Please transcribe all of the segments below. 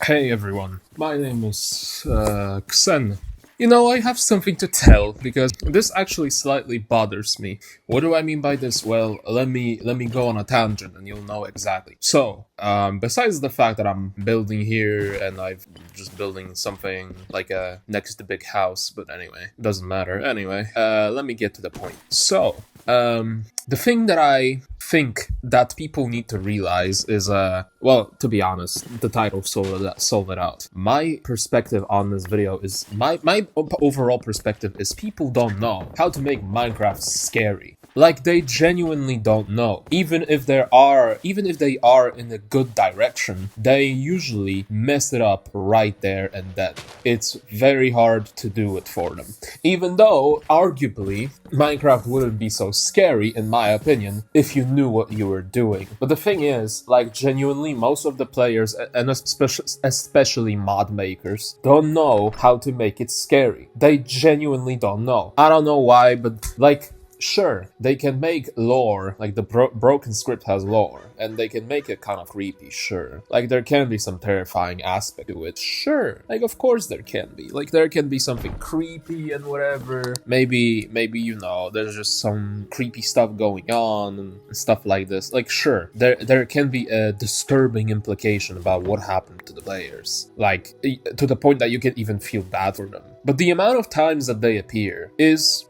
Hey everyone, my name is Xen. I have something to tell because this actually slightly bothers me. What do I mean by this? Well, let me go on a tangent and you'll know exactly. So, besides the fact that I'm building here and I'm just building something like a next to big house, but anyway, doesn't matter. Anyway, let me get to the point. So, the thing that I think that people need to realize is, well, to be honest, the title solve it out. My perspective on this video is, my overall perspective is people don't know how to make Minecraft scary. Like, they genuinely don't know. Even if they are in a good direction, they usually mess it up right there and then. It's very hard to do it for them. Even though, arguably, Minecraft wouldn't be so scary, in my opinion, if you knew what you were doing. But the thing is, like, genuinely, most of the players, and especially mod makers, don't know how to make it scary. They genuinely don't know. I don't know why, but, like, sure, they can make lore, like the broken script has lore, and they can make it kind of creepy, sure. Like, there can be some terrifying aspect to it, sure. Like, of course there can be. Like, there can be something creepy and whatever. Maybe, there's just some creepy stuff going on and stuff like this. Like, sure, there can be a disturbing implication about what happened to the players. Like, to the point that you can even feel bad for them. But the amount of times that they appear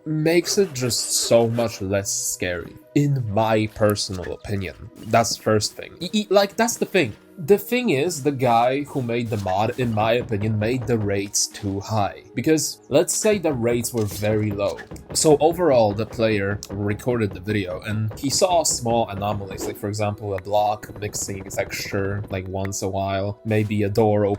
makes it just so much less scary, in my personal opinion. That's the first thing. Like, that's the thing. The thing is, the guy who made the mod, in my opinion, made the rates too high. Because, let's say the rates were very low. So overall, the player recorded the video and he saw small anomalies, like for example, a block mixing texture like once a while, maybe a door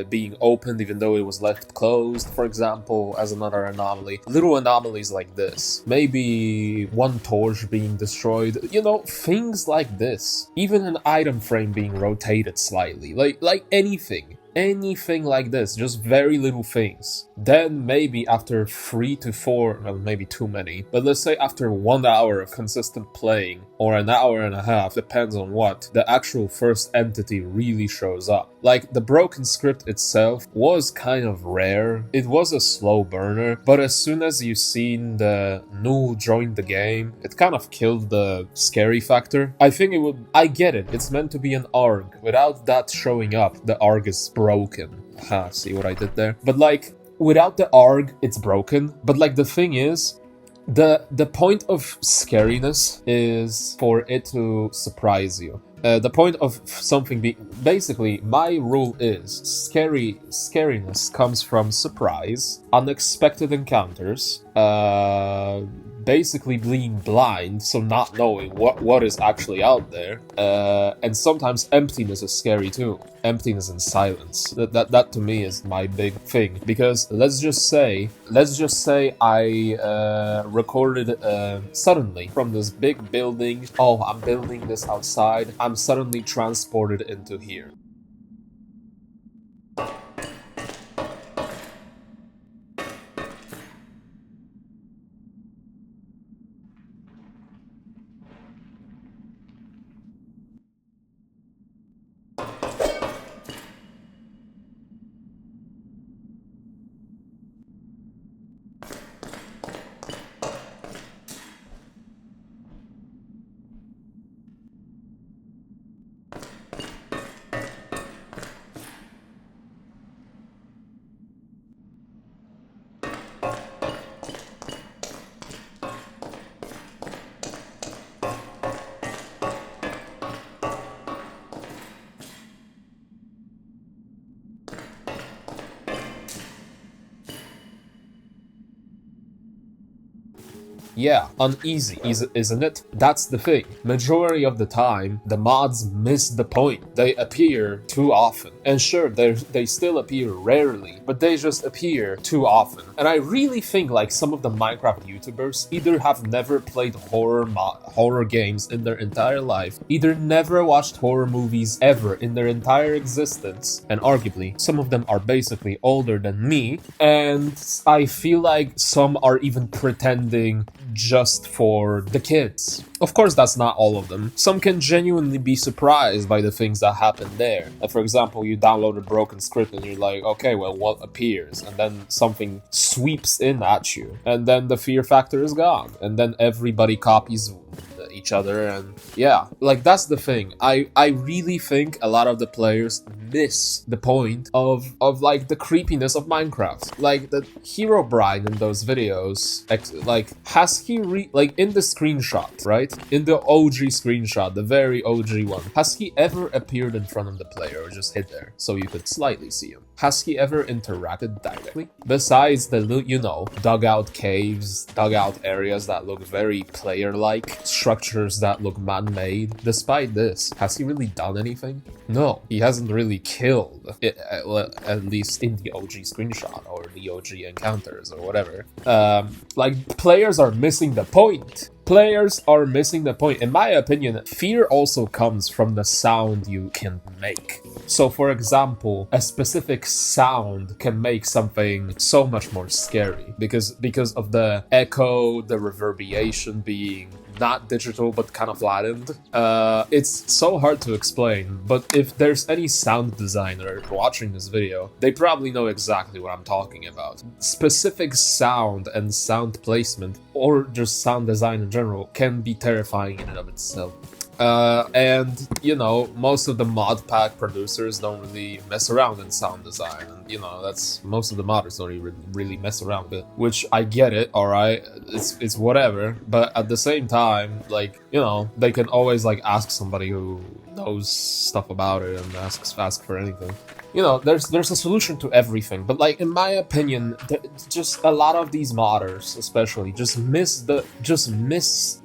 being opened even though it was left closed, for example, as another anomaly. Little anomalies like this. Maybe one torch being destroyed, things like this. Even an item frame being rotated slightly, like anything like this, just very little things. Then maybe after 3 to 4, well, maybe too many, but let's say after 1 hour of consistent playing, or an hour and a half, depends on what, the actual first entity really shows up. Like, the broken script itself was kind of rare. It was a slow burner, but as soon as you seen the null join the game, it kind of killed the scary factor. I get it, it's meant to be an ARG. Without that showing up, the ARG is broken. See what I did there? But like, without the ARG, it's broken. But like, the thing is, the point of scariness is for it to surprise you. The point of something being... Basically, my rule is scariness comes from surprise, unexpected encounters, basically being blind, so not knowing what is actually out there, and sometimes emptiness is scary too. Emptiness and silence. That to me is my big thing, because let's just say I recorded suddenly from this big building. Oh, I'm building this outside. I'm suddenly transported into here. Yeah, uneasy, isn't it? That's the thing. Majority of the time, the mods miss the point. They appear too often. And sure, they still appear rarely, but they just appear too often. And I really think like some of the Minecraft YouTubers either have never played horror games in their entire life, either never watched horror movies ever in their entire existence, and arguably, some of them are basically older than me, and I feel like some are even pretending just for the kids. Of course, that's not all of them. Some can genuinely be surprised by the things that happen there. Like, for example, you download a broken script and you're like, okay, well, what appears? And then something sweeps in at you, and then the fear factor is gone, and then everybody copies each other. And yeah, like, that's the thing. I really think a lot of the players miss the point of like the creepiness of Minecraft. Like, the Hero Brian in those videos, like, has he like in the screenshot, right, in the OG screenshot, the very OG one, has he ever appeared in front of the player or just hid there so you could slightly see him? Has he ever interacted directly? Besides the, you know, dugout caves, dugout areas that look very player-like, structures that look man-made. Despite this, has he really done anything? No, he hasn't really killed, at least in the OG screenshot or the OG encounters or whatever. Like, players are missing the point. Players are missing the point. In my opinion, fear also comes from the sound you can make. So, for example, a specific sound can make something so much more scary because of the echo, the reverberation being not digital but kind of flattened. It's so hard to explain, but if there's any sound designer watching this video, they probably know exactly what I'm talking about. Specific sound and sound placement, or just sound design in general, can be terrifying in and of itself. And, you know, most of the mod pack producers don't really mess around in sound design. And, you know, that's, most of the modders don't even really mess around with it, which I get it, alright, it's whatever. But at the same time, like, you know, they can always, like, ask somebody who knows stuff about it and ask for anything. You know, there's a solution to everything, but, like, in my opinion, just a lot of these modders, especially, just miss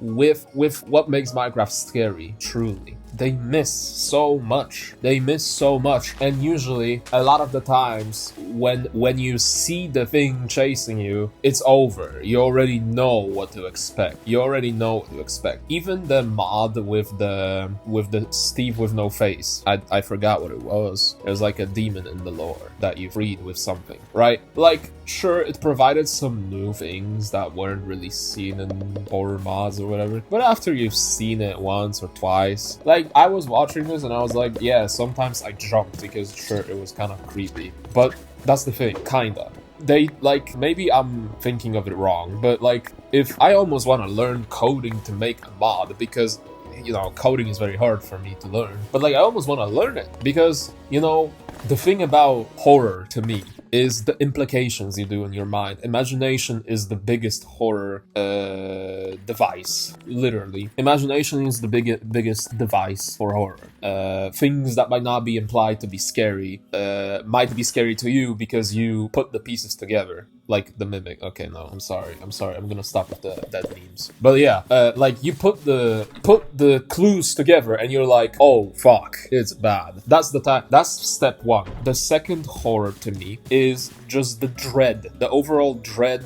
with what makes Minecraft scary. Truly, they miss so much. And usually, a lot of the times, when you see the thing chasing you, it's over. You already know what to expect. Even the mod with the Steve with no face, I forgot what it was. It was like a demon in the lore that you freed with something, right? Like, sure, it provided some new things that weren't really seen in horror mods or whatever, but after you've seen it once or twice, like, I was watching this and I was like, yeah, sometimes I jumped because, sure, it was kind of creepy, but that's the thing, kinda. They, like, maybe I'm thinking of it wrong, but, like, if I almost want to learn coding to make a mod, because, you know, coding is very hard for me to learn, but, like, I almost want to learn it because, you know, the thing about horror to me is the implications you do in your mind. Imagination is the biggest horror device, literally. Imagination is the biggest device for horror. Things that might not be implied to be scary might be scary to you because you put the pieces together. Like the mimic. Okay, no, I'm sorry. I'm gonna stop with the dead memes. But yeah, like, you put the clues together and you're like, oh fuck, it's bad. That's step one. The second horror to me is just the dread, the overall dread,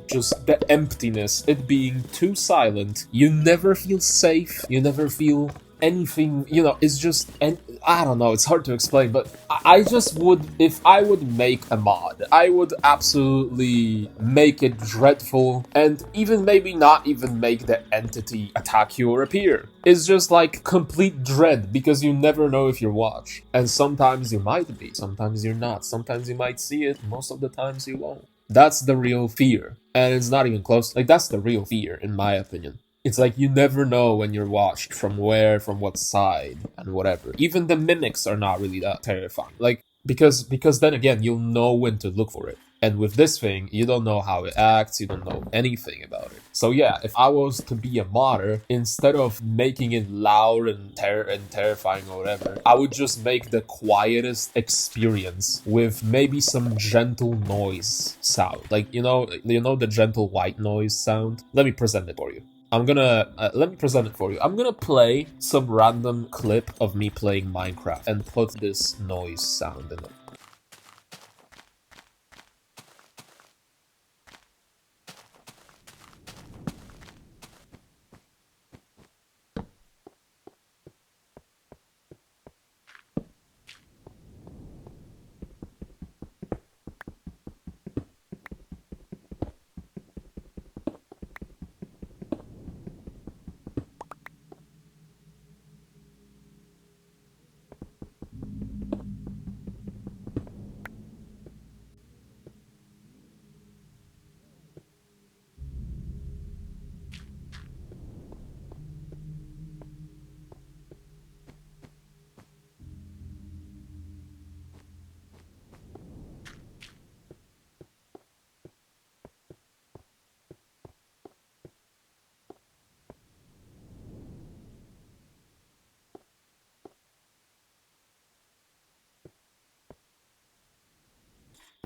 just the emptiness, it being too silent. You never feel safe. You never feel anything, you know, it's just, and I don't know, it's hard to explain, but I just would, if I would make a mod, I would absolutely make it dreadful, and even maybe not even make the entity attack you or appear. It's just like complete dread, because you never know if you're watched. And sometimes you might be, sometimes you're not, sometimes you might see it, most of the times you won't. That's the real fear, and it's not even close, like, that's the real fear, in my opinion. It's like you never know when you're watched, from where, from what side, and whatever. Even the mimics are not really that terrifying. Like, because then again, you'll know when to look for it. And with this thing, you don't know how it acts, you don't know anything about it. So yeah, if I was to be a modder, instead of making it loud and terrifying or whatever, I would just make the quietest experience with maybe some gentle noise sound. Like, you know the gentle white noise sound? Let me present it for you. Let me present it for you. I'm gonna play some random clip of me playing Minecraft and put this noise sound in it.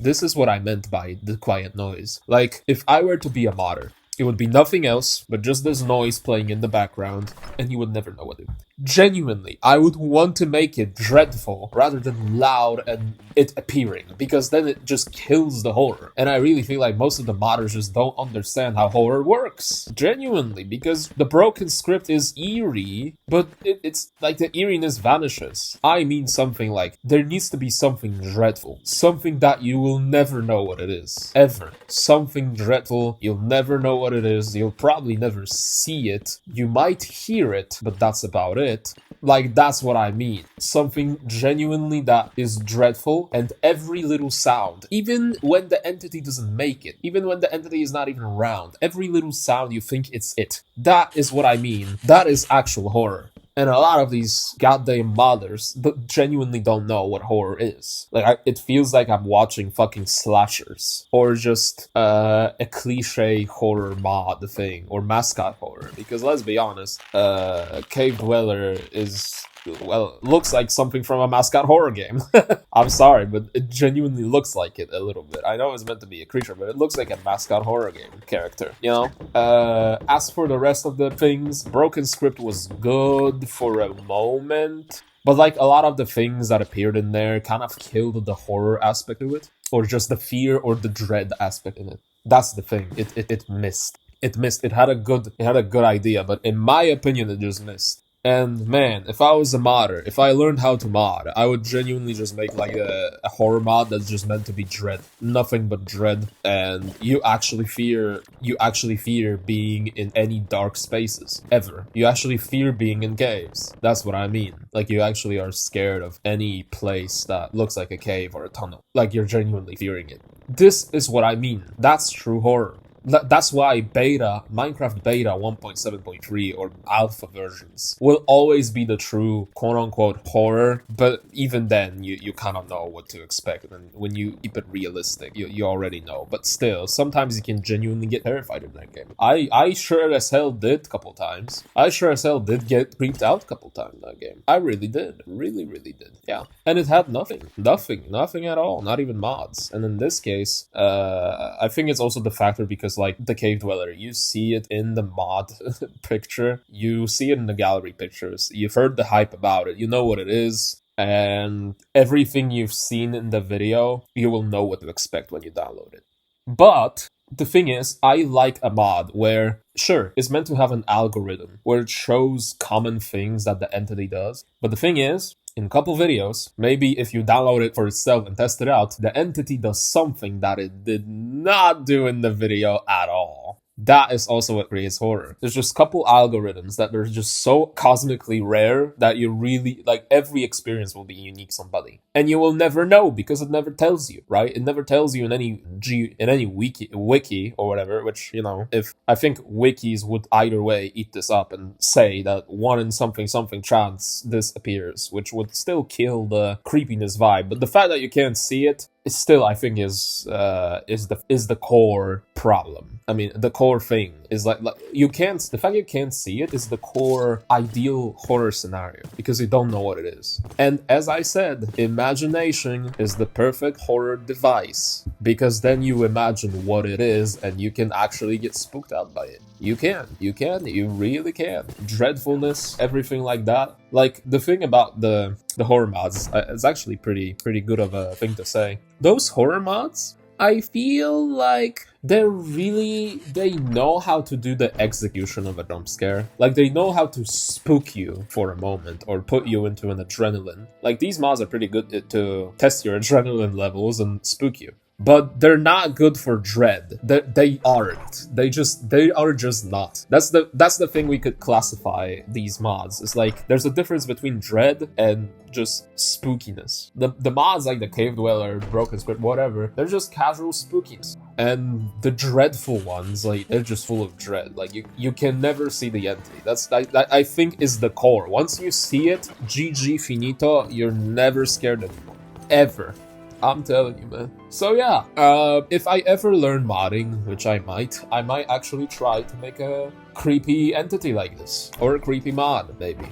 This is what I meant by the quiet noise. Like, if I were to be a modder, it would be nothing else but just this noise playing in the background, and you would never know what it is. Genuinely, I would want to make it dreadful rather than loud and it appearing, because then it just kills the horror. And I really feel like most of the modders just don't understand how horror works. Genuinely, because the broken script is eerie, but it's like the eeriness vanishes. I mean something like, there needs to be something dreadful. Something that you will never know what it is. Ever. Something dreadful, you'll never know what it is, you'll probably never see it. You might hear it, but that's about it. Like, that's what I mean. Something genuinely that is dreadful, and every little sound, even when the entity doesn't make it, even when the entity is not even around, every little sound you think it's it. That is what I mean. That is actual horror. And a lot of these goddamn modders genuinely don't know what horror is. Like, it feels like I'm watching fucking slashers. Or just a cliche horror mod thing. Or mascot horror. Because let's be honest, Cave Dweller is... well, looks like something from a mascot horror game. I'm sorry, but it genuinely looks like it a little bit. I know it's meant to be a creature, but it looks like a mascot horror game character, you know? As for the rest of the things, Broken Script was good for a moment, but like a lot of the things that appeared in there kind of killed the horror aspect of it, or just the fear or the dread aspect in it. That's the thing. It missed. It missed. It had a good idea, but in my opinion, it just missed. And man, if I was a modder, if I learned how to mod, I would genuinely just make like a horror mod that's just meant to be dread. Nothing but dread. And you actually fear being in any dark spaces. Ever. You actually fear being in caves. That's what I mean. Like, you actually are scared of any place that looks like a cave or a tunnel. Like, you're genuinely fearing it. This is what I mean. That's true horror. That's why Minecraft Beta 1.7.3 or alpha versions will always be the true quote-unquote horror, but even then, you kind of know what to expect, and when you keep it realistic, you already know. But still, sometimes you can genuinely get terrified in that game. I sure as hell did a couple times. I sure as hell did get creeped out a couple times in that game. I really did. Really, really did. Yeah. And it had nothing at all, not even mods. And in this case, I think it's also the factor because like the Cave Dweller, you see it in the mod picture, you see it in the gallery pictures, you've heard the hype about it, you know what it is, and everything you've seen in the video, you will know what to expect when you download it. But the thing is, I like a mod where, sure, it's meant to have an algorithm where it shows common things that the entity does, but the thing is, in a couple videos, maybe if you download it for itself and test it out, the entity does something that it did not do in the video at all. That is also what creates horror. There's just a couple algorithms that are just so cosmically rare that you really, like, every experience will be unique somebody. And you will never know because it never tells you, right? It never tells you in any wiki or whatever, which, you know, if I think wikis would either way eat this up and say that one in something chance this appears, which would still kill the creepiness vibe. But the fact that you can't see it, still, I think, is the core problem. I mean, the core thing is like the fact you can't see it is the core ideal horror scenario because you don't know what it is. And as I said, imagination is the perfect horror device because then you imagine what it is and you can actually get spooked out by it. You really can. Dreadfulness, everything like that. Like, the thing about the horror mods, it's actually pretty good of a thing to say. Those horror mods, I feel like they know how to do the execution of a jump scare. Like, they know how to spook you for a moment or put you into an adrenaline. Like, these mods are pretty good to test your adrenaline levels and spook you. But they're not good for dread. They aren't. They are just not. That's the thing we could classify these mods. It's like there's a difference between dread and just spookiness. The mods like the Cave Dweller, Broken Script, whatever, they're just casual spookiness. And the dreadful ones, like, they're just full of dread. Like, you can never see the entity. That I think is the core. Once you see it, GG finito, you're never scared anymore. Ever. I'm telling you, man. So yeah, if I ever learn modding, which I might actually try to make a creepy entity like this. Or a creepy mod, maybe.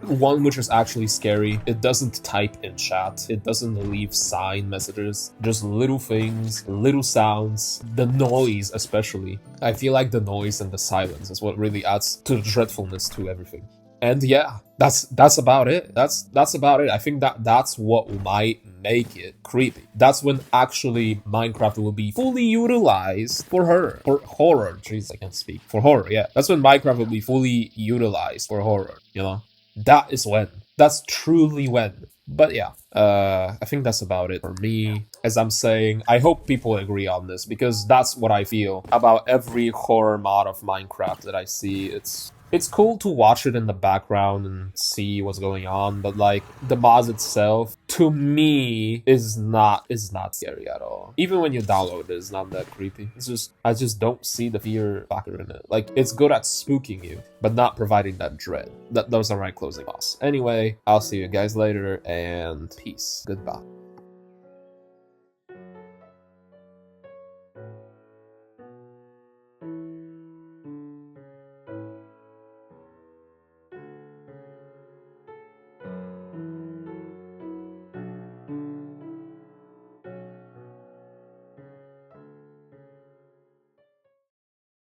One which is actually scary, it doesn't type in chat, it doesn't leave sign messages, just little things, little sounds, the noise especially. I feel like the noise and the silence is what really adds to the dreadfulness to everything. And yeah, that's about it. That's about it. I think that's what might make it creepy. That's when actually Minecraft will be fully utilized for horror. Jeez, I can't speak. For horror, yeah. That's when Minecraft will be fully utilized for horror, you know? That is when. That's truly when. But yeah, I think that's about it for me. As I'm saying, I hope people agree on this because that's what I feel about every horror mod of Minecraft that I see. It's cool to watch it in the background and see what's going on, but like the mods itself, to me, is not scary at all. Even when you download it, it's not that creepy. It's just I just don't see the fear factor in it. Like it's good at spooking you, but not providing that dread. Those are my closing thoughts. Anyway, I'll see you guys later and peace. Goodbye.